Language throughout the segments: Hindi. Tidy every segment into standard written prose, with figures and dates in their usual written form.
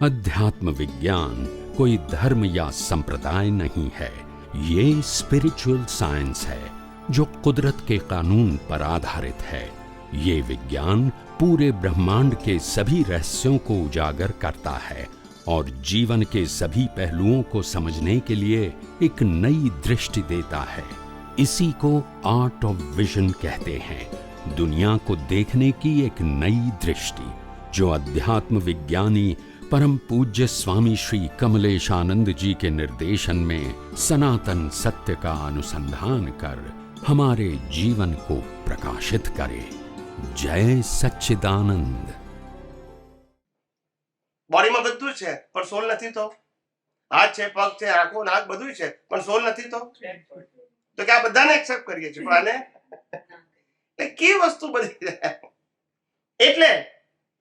अध्यात्म विज्ञान कोई धर्म या संप्रदाय नहीं है, ये स्पिरिचुअल साइंस है जो कुदरत के कानून पर आधारित है। ये विज्ञान पूरे ब्रह्मांड के सभी रहस्यों को उजागर करता है और जीवन के सभी पहलुओं को समझने के लिए एक नई दृष्टि देता है। इसी को आर्ट ऑफ विजन कहते हैं, दुनिया को देखने की एक नई दृष्टि, जो अध्यात्म विज्ञानी परम पूज्य स्वामी श्री कमलेशानंद जी के निर्देशन में सनातन सत्य का अनुसंधान कर हमारे जीवन को प्रकाशित करे। जय सच्चिदानंद। બોડીમાં બધું છે પણ સોલ નથી તો, હાથ છે, પગ છે, આંખો, નાક બધું છે પણ સોલ નથી તો કે આ બધાને એક્સેપ્ટ કરીએ છીએ પણ આને કે વસ્તુ બધી એટલે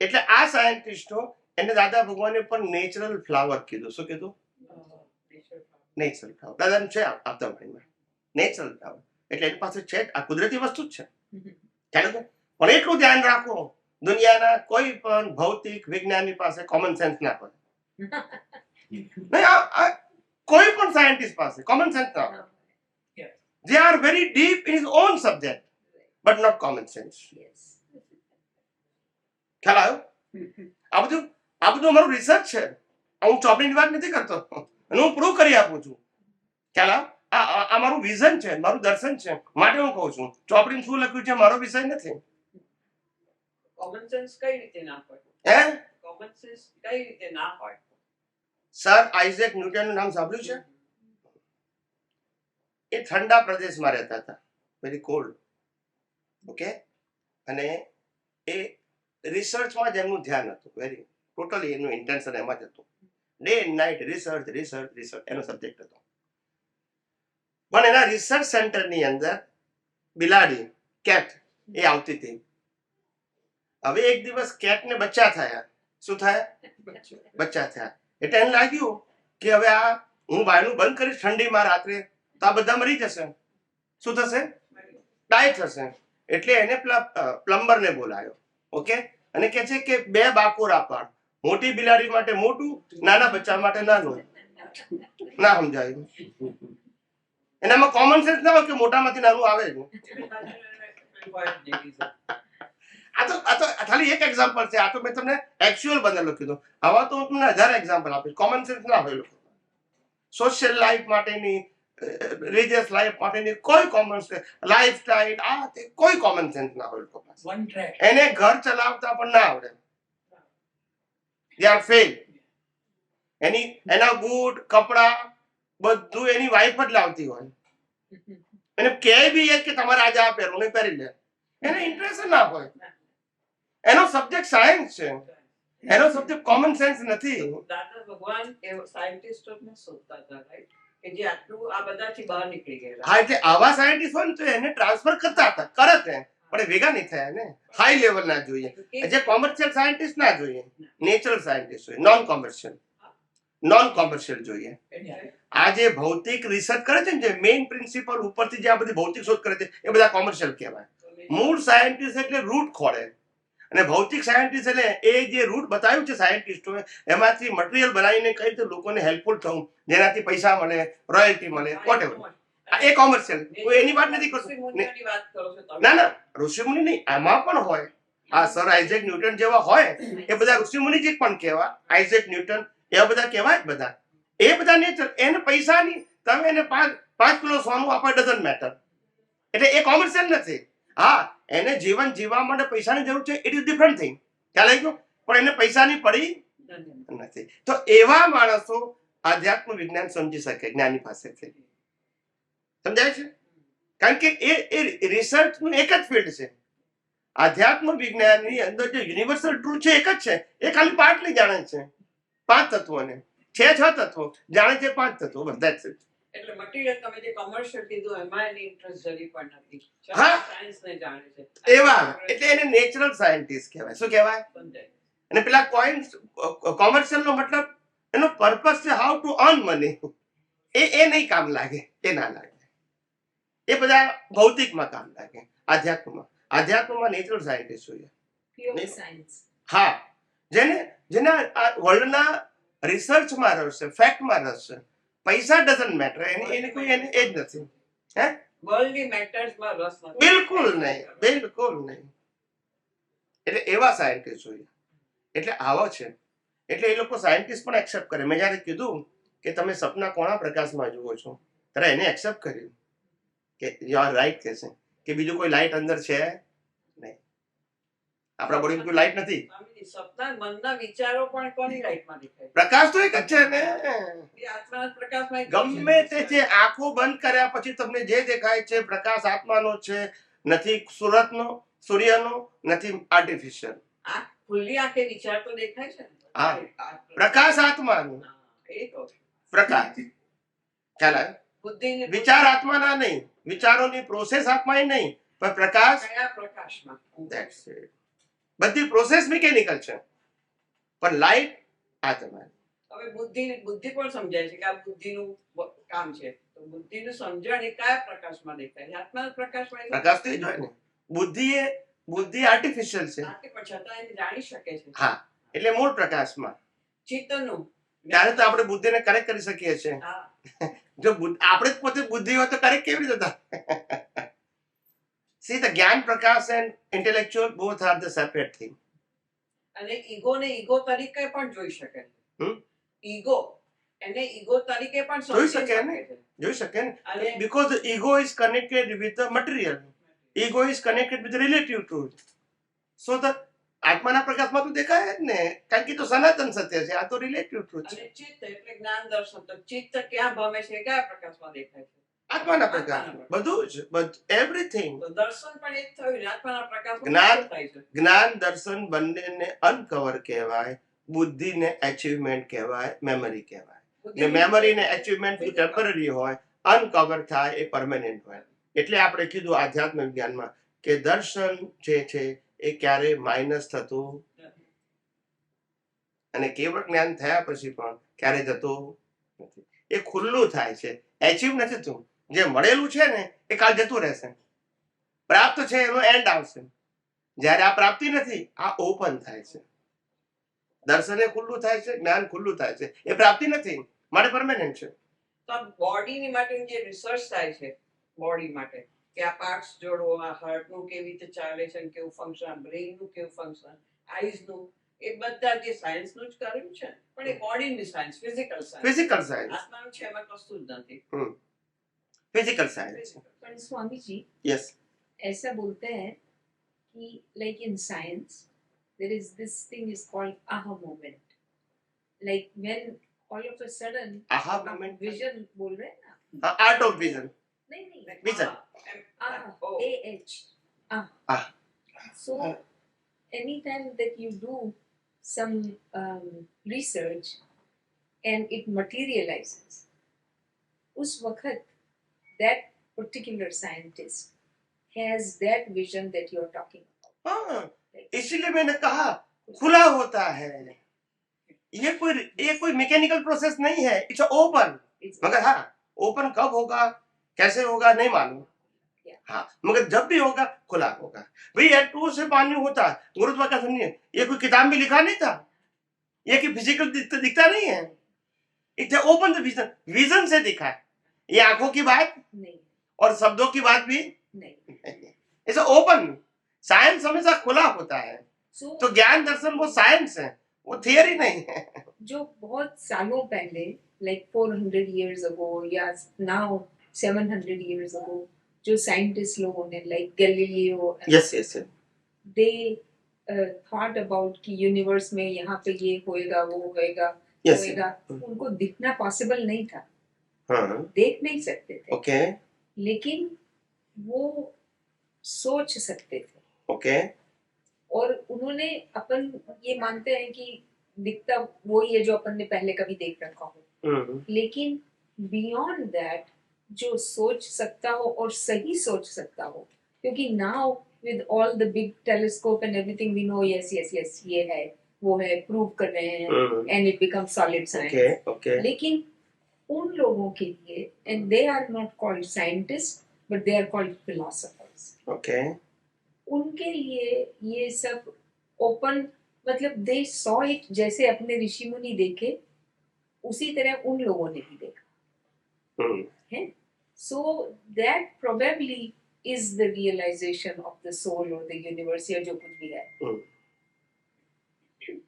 એટલે આ સાયન્ટિસ્ટો એને દાદા ભગવાને પણ નેચરલ ફ્લાવર કીધું. શું કીધું? Natural flower. દાદાનું છે આપતા વાણીમાં નેચરલ ફ્લાવર એટલે એની પાસે છે આ કુદરતી વસ્તુ જ છે. ચાલો તો પણ એટલું ધ્યાન રાખો, દુનિયાના કોઈ પણ ભૌતિક વિજ્ઞાની પાસે કોમન સેન્સ ના હોય. કોઈ પણ સાયન્ટિસ્ટ પાસે કોમન સેન્સ ના હોય. They are very deep in his own subject, but not common sense. ખ્યાલ આવ્યો? આ બધું મારું રિસર્ચ છે. હું ચોપડીની વાત નથી કરતો અને હું પ્રૂવ કરી આપું છું. ખ્યાલ આવ્યો? આ મારું વિઝન છે, મારું દર્શન છે, માટે હું કહું છું. ચોપડીમાં શું લખ્યું છે મારો વિષય નથી. કોમન સેન્સ કઈ રીતે ના હોય? હે? કોમન સેન્સ કઈ રીતે ના હોય? સર આઇઝેક ન્યૂટનનું નામ સાંભળ્યું છે? એ ઠંડા પ્રદેશમાં રહેતા હતા, વેરી કોલ્ડ. ઓકે, અને એ રિસર્ચમાં જ એમનું ધ્યાન હતું, વેરી ટોટલી એનું ઇન્ટેન્શન એમાં જ હતું. Day and night research research research એનો સબ્જેક્ટ હતો. પણ એના રિસર્ચ સેન્ટરની અંદર બિલાડી, કેટ એ આવતી હતી. હવે એક દિવસ કેટને બચ્ચા થયા. શું થયા? બચ્ચા થયા. એટલે એને લાગ્યું કે હવે આ હું બાયણું બંધ કરીશ ઠંડીમાં રાત્રે તો આ બધા મરી જશે. શું થશે? ડાય થશે. એટલે એને પેલા પ્લમ્બરને બોલાયો. ઓકે, અને કે છે કે 2 બાકોરા પાડ, મોટી બિલાડી માટે મોટું, નાના બચ્ચા માટે નાનું. ના સમજાયું? એનામાં કોમન સેન્સ ના હોય કે મોટામાંથી નાનું આવે જ. આ તો ખાલી એક એક્ઝામ્પલ છે. આ તો મેં તમને એક્ચ્યુઅલ બનેલો કીધું. આવા તો હું તમને 1000 એક્ઝામ્પલ આપીશ. કોમન સેન્સ ના હોય. સોશિયલ લાઈફ માટેની, રિલિજિયસ લાઈફ માટેની કોઈ કોમન સેન્સ, લાઈફ સ્ટાઈલ, આ તે કોઈ કોમન સેન્સ ના હોય લોકો પાસે. એને ઘર ચલાવતા પણ ના આવડે. They are fail. એના બૂટ, કપડા બધું એની વાઈફ જ લાવતી હોય. એને કહે બી કે તમારે આજે આ પહેરવું, નહીં પહેરી લે. એને ઇન્ટરેસ્ટ ના હોય. એનો સબ્જેક્ટ સાયન્સ છે, એનો સબ્જેક્ટ કોમન સેન્સ નથી. દાદા ભગવાન એ સાયન્ટિસ્ટોને શોધતા હતા, રાઈટ? કે જે આટલું આ બધાથી બહાર નીકળી ગયેલા. હા, એટલે આવા સાયન્ટિસ્ટ હોય ને તો એને ટ્રાન્સફર કરતા હતા, કરે છે, પણ એ ભેગા નહીં થયા ને. હાઈ લેવલ ના જોઈએ, જે કોમર્શિયલ સાયન્ટિસ્ટ ના જોઈએ, નેચરલ સાયન્ટિસ્ટ જોઈએ, નોન કોમર્શિયલ જોઈએ. આ જે ભૌતિક રિસર્ચ કરે છે ને, જે મેઇન પ્રિન્સિપલ ઉપરથી જે આ બધી ભૌતિક શોધ કરે છે, એ બધા કોમર્શિયલ કહેવાય. મૂળ સાયન્ટિસ્ટ એટલે રૂટ ખોળે, અને ભૌતિક સાયન્ટિસ્ટ એટલે એ જે રૂટ બતાવ્યું છે સાયન્ટિસ્ટોએ, એમાંથી મટીરિયલ બનાવીને કઈ રીતે લોકોને હેલ્પફુલ થવું, જેનાથી પૈસા મળે, રોયલ્ટી મળે, વોટેવર. એ કોમર્શિયલ. હું એની વાત નથી કરતો. ના, ઋષિમુનિ નહીં, આમાં પણ હોય. આ સર આઇઝેક ન્યૂટન જેવા હોય, એ બધા ઋષિમુનિ જ પણ કહેવાય. આઇઝેક ન્યૂટન એવા બધા કહેવાય જ બધા. એ બધા નેચર. એને પૈસાની, તમે એને 5 કિલો સોનું આપો, ડઝન્ટ મેટર. એટલે એ કોમર્શિયલ નથી. હા, એને જીવન જીવવા માટે પૈસાની જરૂર છે, ઇટ ઇઝ ડિફરન્ટ થિંગ. ખ્યાલ આવી ગયો? પણ એને પૈસાની પડી નથી. તો એવા માણસો આધ્યાત્મ વિજ્ઞાન સમજી શકે જ્ઞાની પાસેથી. સમજાય છે? કારણ કે એ રિસર્ચનું એક જ ફિલ્ડ છે. આધ્યાત્મ વિજ્ઞાનની અંદર જે યુનિવર્સલ ટ્રુથ છે એક જ છે. એ ખાલી પાર્ટલી જાણે છે 5 તત્વોને. 6 તત્વો જાણે છે, 5 તત્વો, બસ ધેટ્સ ઇટ. એટલે મટીરીયલ તમે જે કોમર્શિયલ કીધું એમાં એની ઇન્ટરેસ્ટ જરી પણ નથી. હા, સાયન્સને જાણે છે એવા. એટલે એને નેચરલ સાયન્ટિસ્ટ કહેવાય. શું કહેવાય? અને પેલા કોઈન્સ કોમર્શિયલ નો મતલબ એનો પર્પસ છે હાઉ ટુ અર્ન મની. એ નહીં કામ લાગે, એ ના લાગે. એ બધા ભૌતિકમાં કામ લાગે. આધ્યાત્મમાં નેચરલ સાયન્ટિસ્ટ જોઈએ. હા, જેના વર્લ્ડના રિસર્ચમાં રસ છે, ફેક્ટમાં રસ છે. પૈસા ડઝન્ટ મેટર, એને કોઈ એને એ જ નથી. હે વર્લ્ડલી મેટર્સમાં રસ નથી. બિલકુલ નહીં, બિલકુલ નહીં. એટલે એવા સાયન્ટિસ્ટ જોઈએ. એટલે આવો છે. એટલે એ લોકો સાયન્ટિસ્ટ પણ એક્સેપ્ટ કરે. મેં જ્યારે કીધું કે તમે સપના કોણા પ્રકાશમાં જુઓ છો, ત્યારે એને એક્સેપ્ટ કર્યું કે યુ આર રાઈટ, કે છે કે બીજું કોઈ લાઈટ અંદર છે નહીં. આપણા બોડીમાં કોઈ લાઈટ નથી. સ્વામીજી, સપના મનના વિચારો પણ કોની લાઈટમાં દેખાય? પ્રકાશ તો એક જ છે ને. એ આત્માના પ્રકાશમાં એક જ છે. ગમે તે છે, આંખો બંધ કર્યા પછી તમને જે દેખાય છે પ્રકાશ આત્માનો છે, નથી સુરતનો, સૂર્યનો, નથી આર્ટિફિશિયલ. આ ખુલ્લી આંખે વિચાર તો દેખાય છે ને? હા, પ્રકાશ આત્માનો. હા, એ તો છે. પ્રકાશ ખ્યાલ આવે? બુદ્ધિની વિચાર આત્માના નહીં, વિચારોની પ્રોસેસ આત્માની નહીં, પણ પ્રકાશ. કયા પ્રકાશમાં? That's it. બધી પ્રોસેસ મિકેનિકલ છે, પણ લાઈટ આત્માની. હવે બુદ્ધિ પણ સમજાય છે કે આ બુદ્ધિનું કામ છે, તો બુદ્ધિનું સમજણ એ કયા પ્રકાશમાં દેખાય? આત્માના પ્રકાશમાં એ પ્રકાશ તો એ જ હોય ને. બુદ્ધિ આર્ટિફિશિયલ છે. આંખે પણ છતાં એને જાણી શકે છે. હા, એટલે મૂળ પ્રકાશમાં. ચિત્તનું ત્યારે તો આપણે બુદ્ધિને કરેક્ટ કરી શકીએ છીએ. હા, જો આપણે જ પોતે બુદ્ધિ હોય તો કરેક્ટ કેવી રીતે થાય? See, the જ્ઞાન પ્રકાશ and intellectual both are the separate thing. અને ઈગોને ઈગો તરીકે પણ જોઈ શકે. હમ? ઈગો એને ઈગો તરીકે પણ જોઈ સમજી શકે ને? છે. જોઈ શકે ને? અને Because the ego is connected with the material. Ego is connected with the relative truth. So the આત્માના પ્રકાશમાં તો દેખાય જ ને, કારણ કે તો સનાતન સત્ય છે, આ તો રિલેટિવ ટ્રુથ છે. અને ચિત્ત એટલે જ્ઞાન દર્શન, તો ચિત્ત ક્યાં ભમે છે, કયા પ્રકાશમાં દેખાય છે? આત્માના પ્રકાશ, બધું જ, એવરીથિંગ. તો દર્શન પણ એ જ થયું ને, આત્માના પ્રકાશમાં જ્ઞાન. શું થાય છે? જ્ઞાન દર્શન બંનેને અનકવર કહેવાય, બુદ્ધિને એચિવમેન્ટ કહેવાય, મેમરી કહેવાય. ને મેમરીને એચિવમેન્ટ ટેમ્પરરી હોય, અનકવર થાય એ પરમેનન્ટ હોય. એટલે આપણે કીધું આધ્યાત્મ વિજ્ઞાનમાં કે દર્શન જે છે એ ક્યારે માઇનસ થતું અને કેવળ જ્ઞાન થયા પછી પણ ક્યારે જતું નથી. એ ખુલ્લું થાય છે, એચિવ નથી થતું. જે મળેલું છે ને એ કાલ જતું રહેશે. પ્રાપ્ત છે એનો એન્ડ આવશે. જ્યારે આ પ્રાપ્તિ નથી, આ ઓપન થાય છે. દર્શન એ ખુલ્લું થાય છે, જ્ઞાન ખુલ્લું થાય છે. એ પ્રાપ્તિ નથી, માટે પરમેનન્ટ છે. તો બોડીની માટે જે રિસર્ચ થાય છે, બોડી માટે કે આ પાર્ટ્સ જોડો, આ હાર્ટનું કેવી રીતે ચાલે છે, કેવું ફંક્શન, બ્રેઇનનું કેવું ફંક્શન, આઈઝનું, એ બધા જે સાયન્સનું જ કર્યું છે, પણ એ બોડીની science, physical science. Physical science, આત્માનું છે એમાં કશું જ નથી. Physical science. पर स्वामी जी यस. ऐसा बोलते हैं कि like in science there is this thing is called aha moment, like when all of a sudden aha आप moment. vision बोल रहे हैं ना? Art of vision. नहीं Vision. ah Oh. ah Ah. so anytime that you do some research and it materializes, उस वक्त that particular scientist has that vision that you are talking about. हाँ, इसीलिए मैंने कहा खुला होता है. ये कोई मैकेनिकल प्रोसेस नहीं है. It's open. It's मगर हाँ, ओपन कब होगा, कैसे होगा नहीं मालूम. हाँ, मगर जब भी होगा खुला होगा. भाई H2O से पानी होता है, गुरुत्वाकर्षण नहीं है. ये कोई किताब में लिखा नहीं था. ये कि फिजिकल दिखता नहीं है. It's open the vision. Vision से दिखा है. ये आंखों की बात नहीं और शब्दों की बात भी नहीं. It's open. साइंस हमेशा खुला होता है. So तो ज्ञान दर्शन वो साइंस है, वो थियरी नहीं है. जो बहुत सालों पहले like 400 years ago या now 700 years ago जो साइंटिस्ट लोगों ने like Galileo yes yes. they thought about कि यूनिवर्स में यहाँ पे ये होएगा वो होएगा यस. होएगा, उनको दिखना पॉसिबल नहीं था, हाँ. देख नहीं सकते थे, ओके लेकिन वो सोच सकते थे. ओके. और उन्होंने अपन ये मानते हैं कि दिखता वो ही है जो अपन ने पहले कभी देख रखा हो, लेकिन बियॉन्ड दैट जो सोच सकता हो और सही सोच सकता हो, क्योंकि now with all the big telescope and everything we know yes yes yes ये है वो है, प्रूव कर रहे हैं and it become solid science. Okay okay. लेकिन उन लोगों के लिए, and they are not called scientist but they are called philosophers, okay. उनके लिए ये सब ओपन, मतलब दे सॉ इट, जैसे अपने ऋषि मुनि देखे उसी तरह उन लोगों ने भी देखा हम्म, है. So that probably is the realization of the soul or the universe या जो कुछ भी है.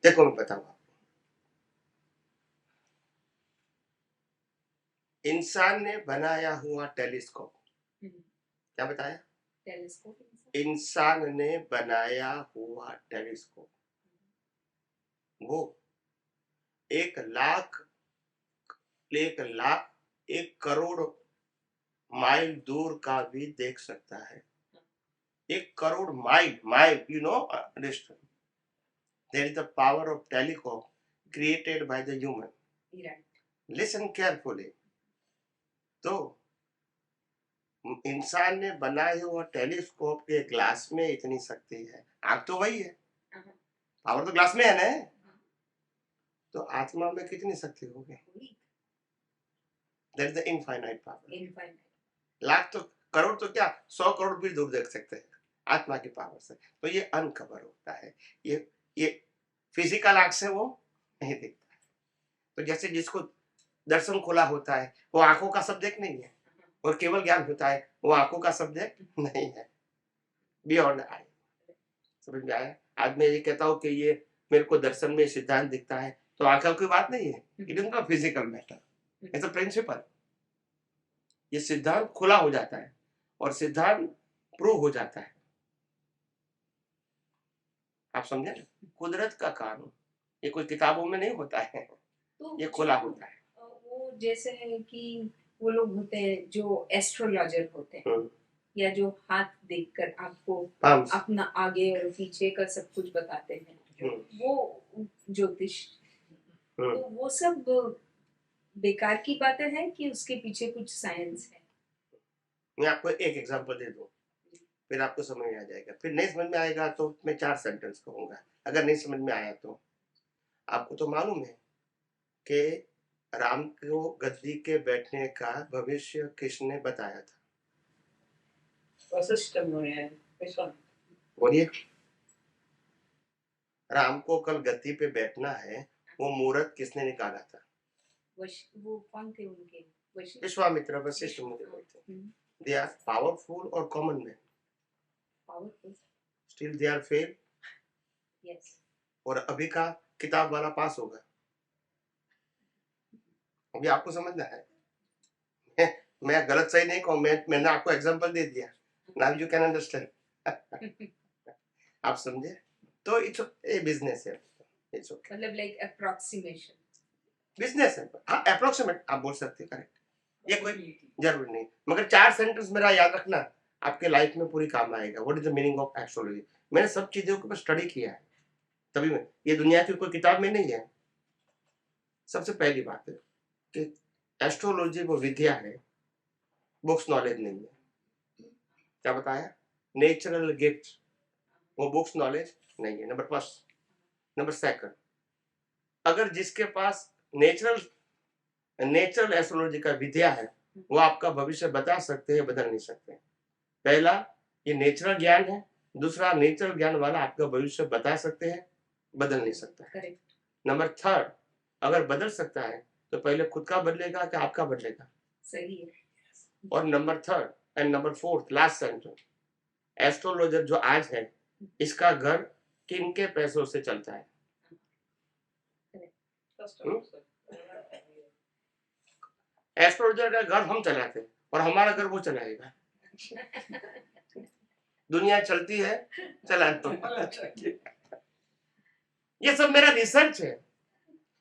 देखो मैं बताऊँ आपको, इंसान ने बनाया हुआ टेलीस्कोप, क्या बताया? टेलीस्कोप. इंसान ने बनाया हुआ टेलीस्कोप वो 1,00,000 1 करोड़ माइल दूर का भी देख सकता है. 1 crore mile, you know, understand. There is the power of telecom created by the human. Right. Listen carefully. तो इंसान ने बनाए हुआ टेलीस्कोप के ग्लास में इतनी शक्ति है. आग तो वही है, पावर तो ग्लास में है ना. तो आत्मा में कितनी शक्ति होगी? There is the infinite power. Infinite. Lakh तो, करोड़ तो क्या, 100 करोड़ भी दूर देख सकते हैं आत्मा की पावर से. तो ये अनकवर होता है, ये फिजिकल आंख से वो नहीं दिखता है. तो जैसे जिसको दर्शन खुला होता है वो आंखों का सब्जेक्ट नहीं है, और केवल ज्ञान होता है वो आंखों का सब्जेक्ट नहीं है. Beyond I. समझ में आया? आज मैं ये कहता हूँ कि ये मेरे को दर्शन में सिद्धांत दिखता है, तो आंखों की बात नहीं है. It is not physical matter, it's a principle. ये सिद्धांत खुला हो जाता है और सिद्धांत प्रूव हो जाता है. आप समझे? कुदरत का कानून ये कोई किताबों में नहीं होता है, तो ये खुला होता है. वो जैसे है कि वो लोग होते हैं जो एस्ट्रोलॉजर होते हैं, या जो हाथ देखकर आपको अपना आगे और पीछे का सब कुछ बताते हैं, वो ज्योतिष. तो वो सब बेकार की बातें हैं कि उसके पीछे कुछ साइंस है? मैं आपको एक एग्जांपल दे दूं, फिर आपको समझ में आ जाएगा. फिर नहीं समझ में आएगा तो मैं 4 सेंटेंस कहूंगा. अगर नहीं समझ में आया तो आपको तो मालूम है कि राम को गद्दी के बैठने का भविष्य किसने बताया था? वशिष्ठ मुनि है. बोलिए. राम को कल गद्दी पे बैठना है, वो मुहूर्त किसने निकाला था? वो कौन थे उनके? विश्वामित्र, वशिष्ठ मुनि. They are powerful or common men? Powerful. Still they are fail. Yes. और अभी का किताब वाला पास होगा. अभी आपको समझना है. मैं गलत सही नहीं कहूँ, मैंने आपको एग्जांपल दे दिया. Now you can understand. आप समझे? तो इट्स ए बिजनेस है. It's okay. मतलब लाइक अप्रोक्सीमेशन. बिजनेस है. हाँ, अप्रोक्सीमेट आप बोल सकते हैं. करेक्ट. ये कोई जरूरी नहीं, मगर 4 सेंटेंस मेरा याद रखना, आपके लाइफ में पूरी काम आएगा. What is the meaning of astrology? मैंने सब चीजों के ऊपर स्टडी किया है, तभी मैं, ये दुनिया की कोई किताब में नहीं है. सबसे पहली बात है कि एस्ट्रोलॉजी वो विद्या है, बुक्स नॉलेज नहीं है. क्या बताया? नेचुरल गिफ्ट, वो बुक्स नॉलेज नहीं है. Number first. नंबर सेकंड, अगर जिसके पास नेचुरल एस्ट्रोलॉजी का विद्या है, वो आपका भविष्य बता सकते हैं, बदल नहीं सकते. पहला, ये नेचुरल ज्ञान है. दूसरा, नेचुरल ज्ञान वाला आपका भविष्य बता सकते हैं, बदल नहीं सकता. नंबर थर्ड, अगर बदल सकता है तो पहले खुद का बदलेगा कि आपका बदलेगा? सही है. और number third and number fourth, last sentence, astrologer जो आज है, इसका घर किन के पैसों से चलता है? एस्ट्रोलॉजर का घर हम चलाते हैं और हमारा घर वो चलाएगा. दुनिया चलती है, चला तो. ये सब मेरा रिसर्च है.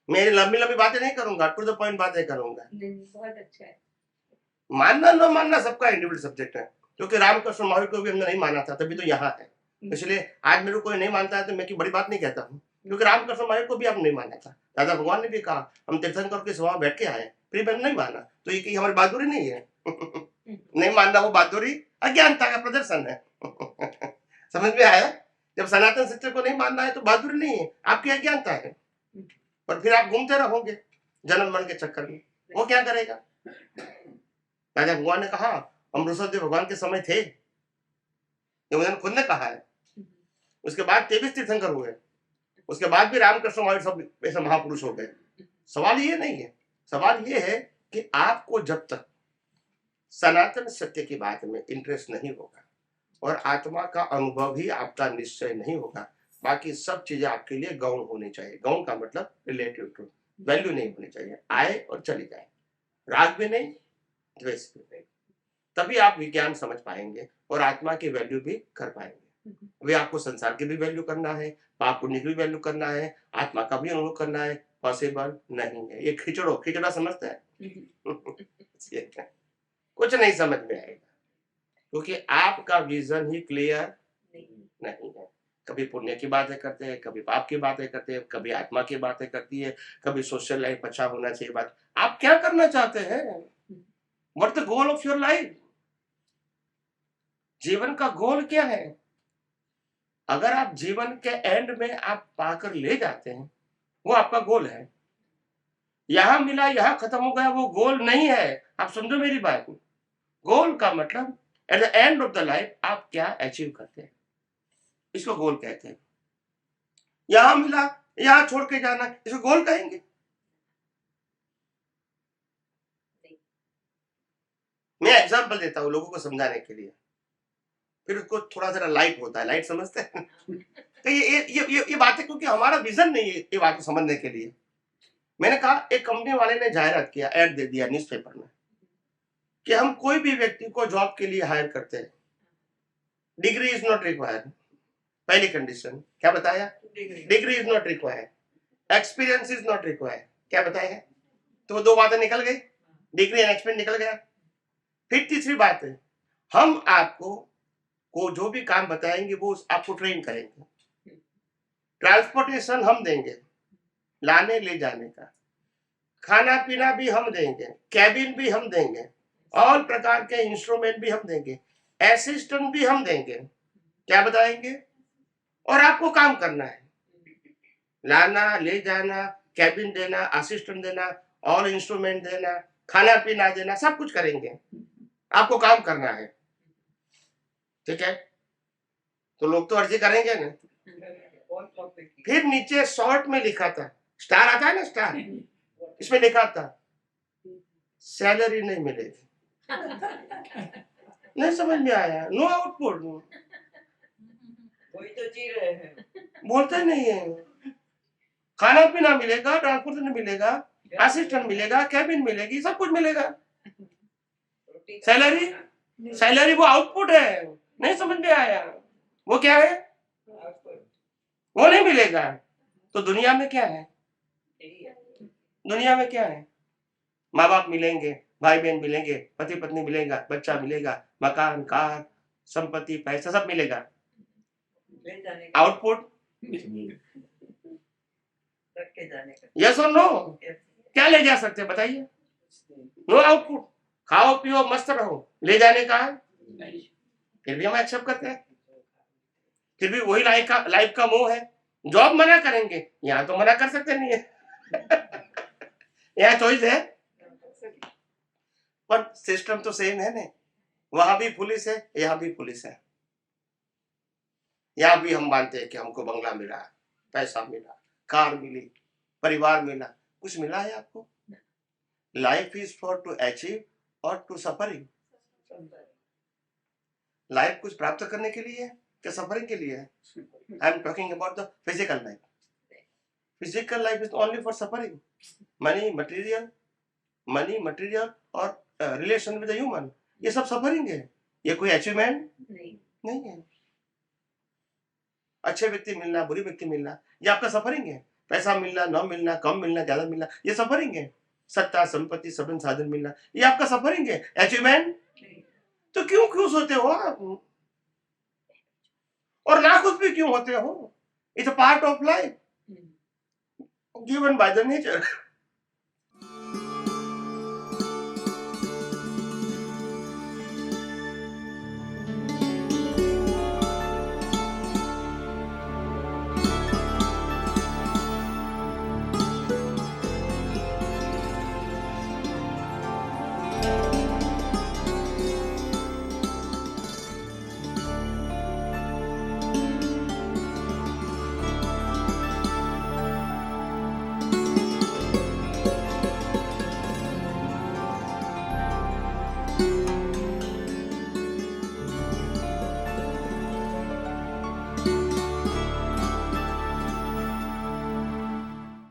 मैं लंबी लंबी बातें नहीं करूंगा, टू द पॉइंट बातें करूंगा. बहुत अच्छा है. मानना न मानना सबका इंडिविजुअल सब्जेक्ट है, क्योंकि रामकृष्ण मौर्य को भी हमने नहीं माना था, तभी तो यहाँ है. इसलिए आज मेरे को कोई नहीं मानता है तो मैं की बड़ी बात नहीं कहता हूँ, क्योंकि रामकृष्ण मौर्य को भी हम नहीं माना था. दादा भगवान ने भी कहा हम तीर्थंकर के सभा बैठ के आए, फिर मैंने नहीं माना. तो ये हमारी बहादुरी नहीं है. नहीं मानना वो बहादुरी अज्ञानता का प्रदर्शन है. समझ में आया? जब सनातन सत्य को नहीं मानना है तो बहादुरी नहीं है, आपकी अज्ञानता है. और फिर आप घूमते रहोगे जन्म मरण के चक्कर में. वो क्या करेगा? राजा भगवान ने कहा हम ऋषभदेव भगवान के समय थे, ये उन्होंने खुद ने कहा है. उसके बाद 23 तीर्थंकर हुए, उसके बाद भी रामकृष्ण मौर्य सब ऐसे महापुरुष हो गए. सवाल ये नहीं है. सवाल ये है कि आपको जब तक सनातन सत्य की बात में इंटरेस्ट नहीं होगा और आत्मा का अनुभव ही आपका निश्चय नहीं होगा, बाकी सब चीजें आपके लिए गौण होनी चाहिए। गौण का मतलब रिलेटिव टू, वैल्यू नहीं होनी चाहिए, आए और चली जाए, राग भी नहीं, द्वेष भी नहीं। तभी आप विज्ञान समझ पाएंगे और आत्मा की वैल्यू भी कर पाएंगे। अभी आपको संसार की भी वैल्यू करना है, पाप पुण्य की भी वैल्यू करना है, आत्मा का भी अनुभव करना है, पॉसिबल नहीं है। ये खिचड़ा समझते हैं कुछ नहीं समझ में आएगा, क्योंकि आपका विजन ही क्लियर नहीं है। कभी पुण्य की बातें करते हैं, कभी पाप की बातें करते हैं, कभी आत्मा की बातें करती है, कभी सोशल लाइफ अच्छा होना चाहिए बात। आप क्या करना चाहते हैं? What the goal of your life? जीवन का गोल क्या है? अगर आप जीवन के एंड में आप पाकर ले जाते हैं, वो आपका गोल है। यहां मिला यहां खत्म हो गया, वो गोल नहीं है। आप समझो मेरी बात। गोल का मतलब at the end of the life आप क्या अचीव करते हैं, इसको गोल कहते हैं। यहां मिला यहां छोड़ के जाना, इसको गोल कहेंगे? मैं एग्जांपल देता हूं लोगों को समझाने के लिए, फिर उसको थोड़ा सा लाइट होता है। लाइट समझते हैं? तो ये बातें, क्योंकि हमारा विजन नहीं है ये बात को समझने के लिए। मैंने कहा, एक कंपनी वाले ने जाहिरात किया, ऐड दे दिया न्यूज़पेपर में कि हम कोई भी व्यक्ति को जॉब के लिए हायर करते हैं, डिग्री इज नॉट रिक्वायर्ड। पहली कंडीशन क्या बताया? Degree is not required, experience is not required. क्या बताया? तो वो दो बातें निकल गई, डिग्री एंड एक्सपीरियंस निकल गया। फिर तीसरी बात है, हम आपको को जो भी काम बताएंगे वो आपको ट्रेन करेंगे, ट्रांसपोर्टेशन हम देंगे, लाने ले जाने का, खाना पीना भी हम देंगे, कैबिन भी हम देंगे, ऑल प्रकार के इंस्ट्रूमेंट भी हम देंगे, असिस्टेंट भी हम देंगे। क्या बताएंगे? और आपको काम करना है, लाना ले जाना, कैबिन देना, असिस्टेंट देना, ऑल इंस्ट्रूमेंट देना, खाना पीना देना, सब कुछ करेंगे, आपको काम करना है। ठीक है? तो लोग तो अर्जी करेंगे ना। फिर नीचे शॉर्ट में लिखा था, स्टार आता है ना, स्टार, इसमें लिखा था सैलरी नहीं मिलेगी। नहीं समझ में आया? नो आउटपुट, वही तो जी रहे हैं, बोलते नहीं है। खाना पीना मिलेगा, ट्रांसपोर्टेशन मिलेगा, असिस्टेंट मिलेगा, कैबिन मिलेगी, सब कुछ मिलेगा। सैलरी वो आउटपुट है। नहीं समझ में आया? वो क्या है? वो नहीं मिलेगा। तो दुनिया में क्या है? दुनिया में क्या है? माँ बाप मिलेंगे, भाई बहन मिलेंगे, पति पत्नी मिलेगा, बच्चा मिलेगा, मकान, कार, संपत्ति, पैसा सब मिलेगा। आउटपुट यस और नो? क्या ले जा सकते बताइए? No output. खाओ पियो मस्त रहो, ले जाने का है? फिर भी हम एक्सेप्ट करते हैं। फिर भी वही लाइफ का मोह है। जॉब मना करेंगे, यहाँ तो मना कर सकते नहीं है। यहाँ चॉइस है, पर सिस्टम तो सेम है ना। वहां भी पुलिस है, यहाँ भी पुलिस है। यहाँ भी हम मानते हैं कि हमको बंगला मिला, पैसा मिला, कार मिली, परिवार मिला। कुछ मिला है आपको? Life is for to achieve और टू सफरिंग। लाइफ कुछ प्राप्त करने के लिए है क्या सफरिंग के लिए है? I am talking about the physical life. Physical life is only for suffering. Money material और रिलेशन विद ह्यूमन, ये सब सफरिंग है। ये कोई अचीवमेंट नहीं है। अच्छे व्यक्ति मिलना, बुरी व्यक्ति मिलना, ये आपका सफरिंग है। पैसा मिलना, न मिलना, कम मिलना, ज्यादा मिलना, ये सफरिंग है। सत्ता संपत्ति सबन साधन मिलना, ये आपका सफरिंग है। अचीवमेंट? तो क्यों खुश होते हो आप और ना खुश भी क्यों होते हो? It's a part of life, given by the nature.